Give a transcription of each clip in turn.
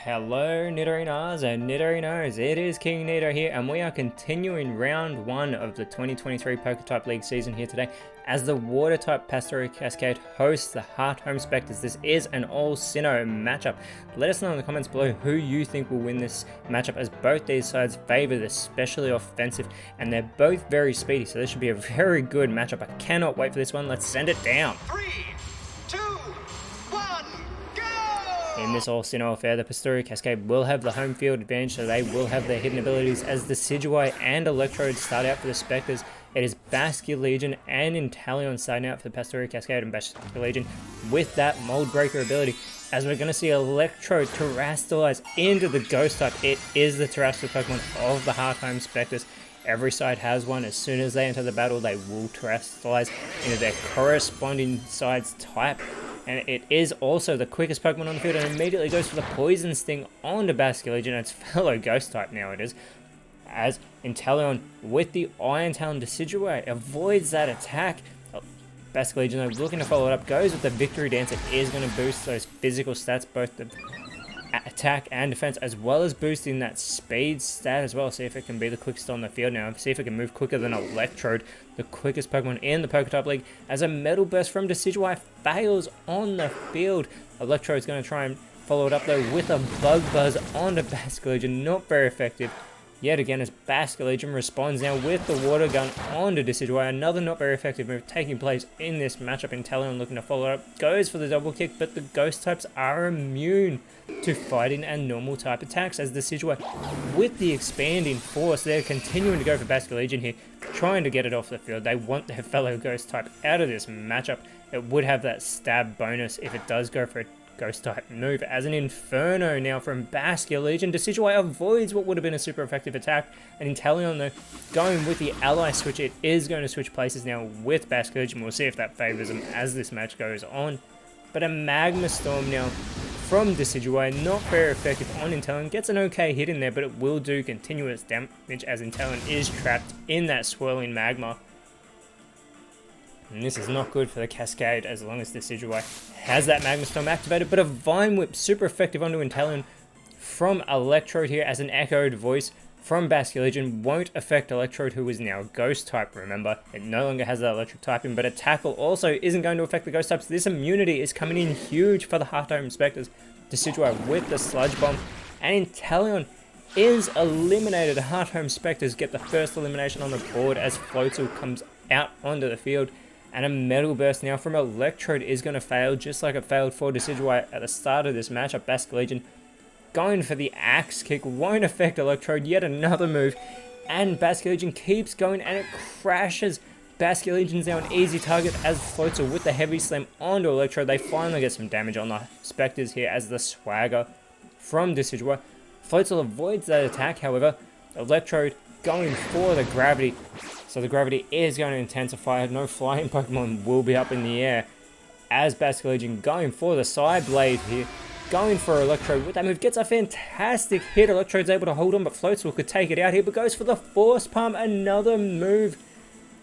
Hello Nidorinas and Nidorinos, it is KingNido here and we are continuing round 1 of the 2023 PokeType League season here today as the Water-type Pastoral Cascade hosts the Heart Home Spectres. This is an all-Sinnoh matchup. Let us know in the comments below who you think will win this matchup, as both these sides favour the especially offensive and they're both very speedy, so this should be a very good matchup. I cannot wait for this one. Let's send it down. 3, 2, 1, go! In this all-Sinnoh affair, the Pastoral Cascade will have the home field advantage, so they will have their hidden abilities as the Decidueye and Electrode start out for the Spectres. It is Basculegion and Inteleon starting out for the Pastoral Cascade, and Basculegion with that Mold Breaker ability, as we're going to see Electrode Terastallize into the Ghost type. It is the terrestrial Pokemon of the Heart Home Spectres. Every side has one. As soon as they enter the battle, they will Terastallize into their corresponding side's type. And it is also the quickest Pokemon on the field, and immediately goes for the Poison Sting onto Basculegion, and its fellow Ghost type now it is. As Inteleon with the Iron Talon Decidueye avoids that attack. Basculegion, though, looking to follow it up, goes with the Victory Dance. It is going to boost those physical stats, both the attack and defense, as well as boosting that speed stat as well. See if it can be the quickest on the field now. See if it can move quicker than Electrode, the quickest Pokemon in the PokeType League, as a Metal Burst from Decidueye fails on the field. Electrode's going to try and follow it up though with a Bug Buzz onto Basculegion. Not very effective yet again, as Basculegion responds now with the Water Gun onto Decidueye. Another not very effective move taking place in this matchup. Inteleon looking to follow up, goes for the double kick, but the Ghost types are immune to fighting and normal type attacks, as Decidueye with the expanding force, they're continuing to go for Basculegion here, trying to get it off the field. They want their fellow Ghost type out of this matchup. It would have that stab bonus if it does go for a Ghost type move, as an Inferno now from Basculegion. Decidueye avoids what would have been a super effective attack, and Inteleon though going with the ally switch. It is going to switch places now with Basculegion. We'll see if that favours him as this match goes on. But a Magma Storm now from Decidueye, not very effective on Inteleon. Gets an okay hit in there, but it will do continuous damage as Inteleon is trapped in that swirling magma. And this is not good for the Cascade as long as Decidueye has that Magma Storm activated. But a Vine Whip super effective onto Inteleon from Electrode here, as an echoed voice from Basculegion won't affect Electrode, who is now Ghost type. Remember, it no longer has that electric typing, but a Tackle also isn't going to affect the Ghost types. This immunity is coming in huge for the Heart Home Spectres. Decidueye with the Sludge Bomb, and Inteleon is eliminated. Heart Home Spectres get the first elimination on the board as Floatzel comes out onto the field. And a Metal Burst now from Electrode is going to fail, just like it failed for Decidueye at the start of this matchup. Basculegion going for the Axe Kick, won't affect Electrode, yet another move. And Basculegion keeps going and it crashes. Basculegion's now an easy target as Floatzel with the Heavy Slam onto Electrode. They finally get some damage on the Spectres here as the Swagger from Decidueye. Floatzel avoids that attack, however. Electrode going for the Gravity. So the Gravity is going to intensify. No flying Pokemon will be up in the air, as Basculegion going for the Side Blade here. Going for Electrode with that move. Gets a fantastic hit. Electrode's able to hold on, but Floatzel could take it out here. But goes for the Force Palm. Another move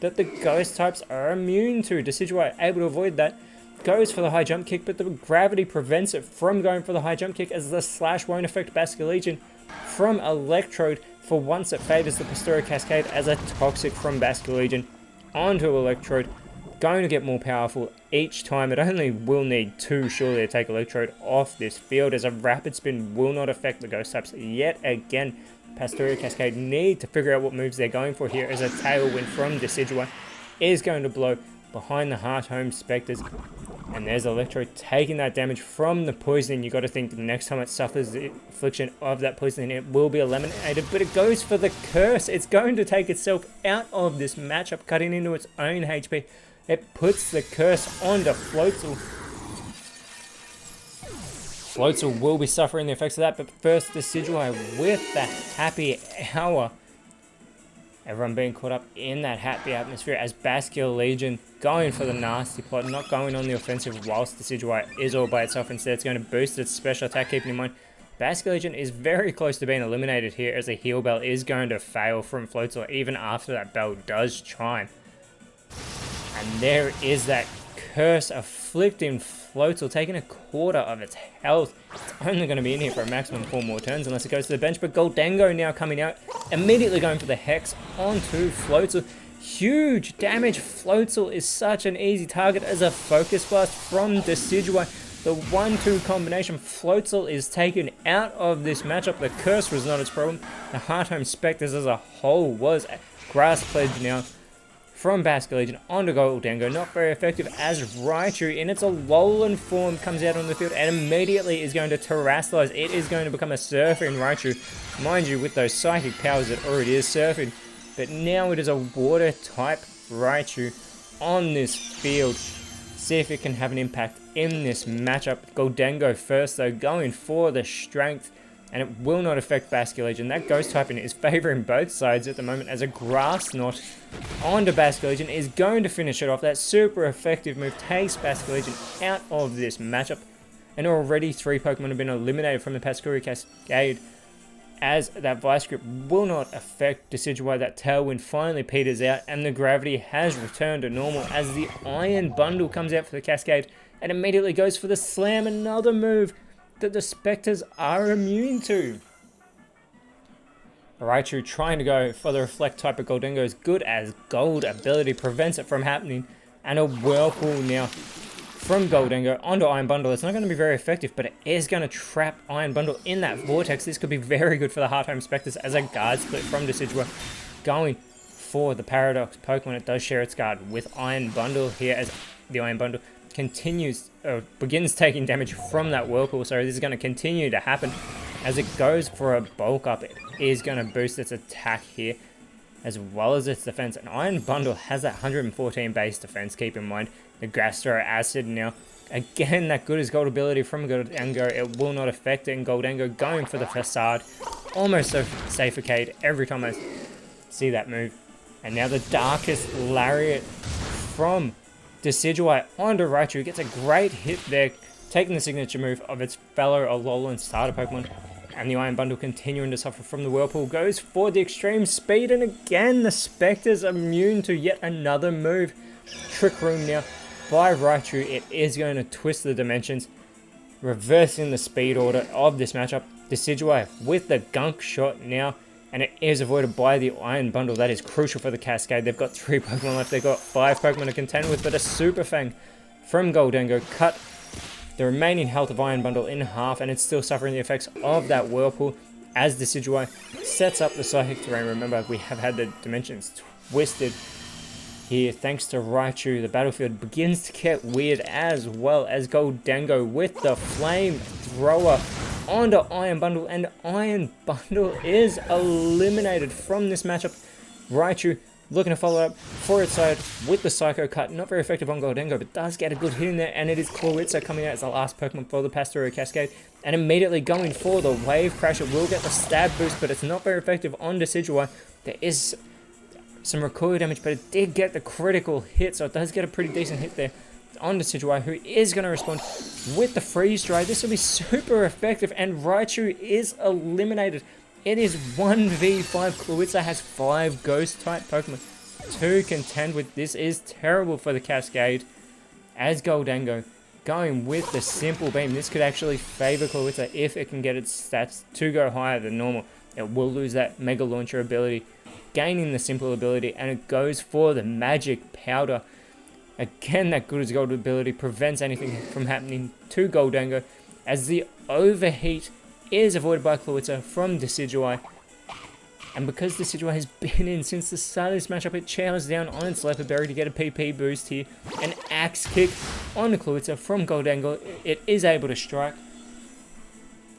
that the Ghost types are immune to. Decidueye able to avoid that. Goes for the High Jump Kick, but the Gravity prevents it from going for the High Jump Kick, as the Slash won't affect Basculegion from Electrode. For once, it favours the Pastoral Cascade, as a Toxic from Basculegion onto Electrode. Going to get more powerful each time. It only will need 2 surely to take Electrode off this field, as a Rapid Spin will not affect the Ghost types yet again. Pastoral Cascade need to figure out what moves they're going for here, as a Tailwind from Decidueye is going to blow behind the Heart Home Spectres. And there's Electrode taking that damage from the poisoning. You got to think the next time it suffers the affliction of that poisoning, it will be eliminated. But it goes for the Curse. It's going to take itself out of this matchup, cutting into its own HP. It puts the Curse onto Floatzel. Floatzel will be suffering the effects of that, but first Decidueye with the Happy Hour. Everyone being caught up in that happy atmosphere, as Basculegion going for the nasty plot, not going on the offensive whilst Decidueye is all by itself. Instead, it's going to boost its special attack, keeping in mind Basculegion is very close to being eliminated here, as a Heal Bell is going to fail from Floatzel even after that bell does chime. And there is that Curse of conflicting Floatzel, taking a quarter of its health. It's only going to be in here for a maximum 4 more turns unless it goes to the bench. But Goldango now coming out, immediately going for the Hex onto Floatzel. Huge damage. Floatzel is such an easy target as a Focus Blast from Decidueye. The 1-2 combination. Floatzel is taken out of this matchup. The Curse was not its problem. The Hearthome Spectres as a whole was. Grass Pledge now from Basket Legion onto Goldango. Not very effective as Raichu in its Alolan form comes out on the field and immediately is going to terrestrialize. It is going to become a Surfing Raichu. Mind you, with those psychic powers it already is surfing. But now it is a water type Raichu on this field. See if it can have an impact in this matchup. Goldango first though, going for the strength. And it will not affect Basket Legion. That Ghost typing is favoring both sides at the moment as a Grass Knot onto Basket Legion is going to finish it off. That super effective move takes Basket Legion out of this matchup. And already 3 Pokemon have been eliminated from the Pascuri Cascade as that Vice Grip will not affect Decidueye. That Tailwind finally peters out and the gravity has returned to normal as the Iron Bundle comes out for the Cascade and immediately goes for the Slam, another move that the Spectres are immune to. Raichu trying to go for the Reflect type of Goldango is good as Gold ability prevents it from happening. And a Whirlpool now from Goldango onto Iron Bundle. It's not going to be very effective, but it is going to trap Iron Bundle in that Vortex. This could be very good for the Hearthome Spectres as a Guard Split from Decidueye. Going for the Paradox Pokemon. It does share its guard with Iron Bundle here as the Iron Bundle begins taking damage from that Whirlpool. So this is going to continue to happen as it goes for a Bulk Up. It is going to boost its attack here as well as its defense. An Iron Bundle has that 114 base defense, keep in mind. The Gastro Acid now, again, that good as gold ability from Goldango. It will not affect it, and Goldango going for the Facade. Almost so Safecade every time I see that move. And now the Darkest Lariat from Decidueye onto Raichu. Gets a great hit there, taking the signature move of its fellow Alolan starter Pokemon. And the Iron Bundle continuing to suffer from the Whirlpool goes for the extreme speed. And again, the Spectres immune to yet another move. Trick Room now by Raichu. It is going to twist the dimensions, reversing the speed order of this matchup. Decidueye with the Gunk Shot now. And it is avoided by the Iron Bundle. That is crucial for the Cascade. They've got 3 Pokemon left. They've got 5 Pokemon to contend with. But a Super Fang from Goldango cut the remaining health of Iron Bundle in half. And it's still suffering the effects of that Whirlpool as Decidueye sets up the Psychic Terrain. Remember, we have had the dimensions twisted here thanks to Raichu. The battlefield begins to get weird as well as Goldango with the Flame Thrower onto Iron Bundle, and Iron Bundle is eliminated from this matchup. Raichu looking to follow up for its side with the Psycho Cut. Not very effective on Goldango, but does get a good hit in there, and it is Clawitzer coming out as the last Pokemon for the Pastouria Cascade, and immediately going for the Wave Crash. It will get the stab boost, but it's not very effective on Decidueye. There is some recoil damage, but it did get the critical hit, so it does get a pretty decent hit there on Decidueye, who is going to respond with the Freeze Dry. This will be super effective, and Raichu is eliminated. It is 1v5. Clawitzer has 5 Ghost-type Pokemon to contend with. This is terrible for the Cascade, as Goldango going with the Simple Beam. This could actually favor Clawitzer if it can get its stats to go higher than normal. It will lose that Mega Launcher ability, gaining the Simple ability, and it goes for the Magic Powder. Again, that good as gold ability prevents anything from happening to Goldango, as the Overheat is avoided by Clawitzer from Decidueye. And because Decidueye has been in since the start of this matchup, it chowers down on its Leopard Berry to get a PP boost here. An Axe Kick on the Clawitzer from Goldango. It is able to strike.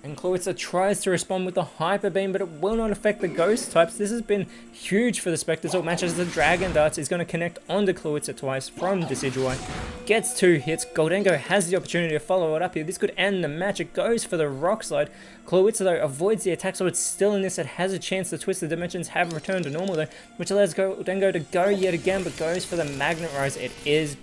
And Clawitzer tries to respond with the Hyper Beam, but it will not affect the Ghost types. This has been huge for the Spectres. All matches the Dragon Darts is going to connect onto Clawitzer twice from Decidueye. Gets 2 hits. Goldango has the opportunity to follow it up here. This could end the match. It goes for the Rock Slide. Clawitzer, though, avoids the attack, so it's still in this. It has a chance to twist the dimensions, have returned to normal, though, which allows Goldango to go yet again, but goes for the Magnet Rise. It is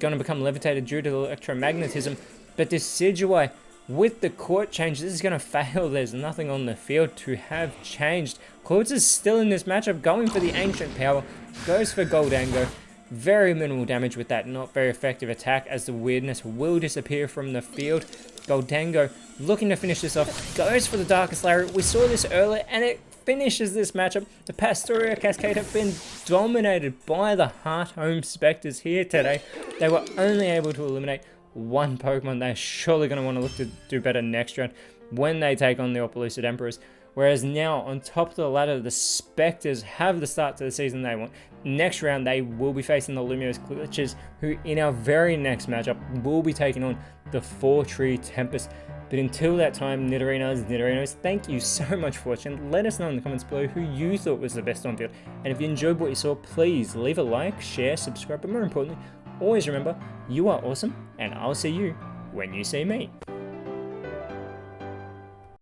going to become levitated due to the electromagnetism, but Decidueye, with the court change, this is going to fail. There's nothing on the field to have changed. Clawitzer's still in this matchup, going for the Ancient Power. Goes for Goldango. Very minimal damage with that not very effective attack, as the weirdness will disappear from the field. Goldango looking to finish this off, goes for the Darkest Lariat. We saw this earlier and it finishes this matchup. The Pastoria Cascade have been dominated by the Heart Home Spectres here today. They were only able to eliminate one Pokemon. They're surely going to want to look to do better next round when they take on the Opelucid Emperors. Whereas now, on top of the ladder, the Spectres have the start to the season they want. Next round, they will be facing the Lumiose Glitches, who in our very next matchup will be taking on the 4-Tree Tempest. But until that time, Nidorinos, thank you so much for watching. Let us know in the comments below who you thought was the best on field. And if you enjoyed what you saw, please leave a like, share, subscribe, but more importantly, always remember, you are awesome, and I'll see you when you see me.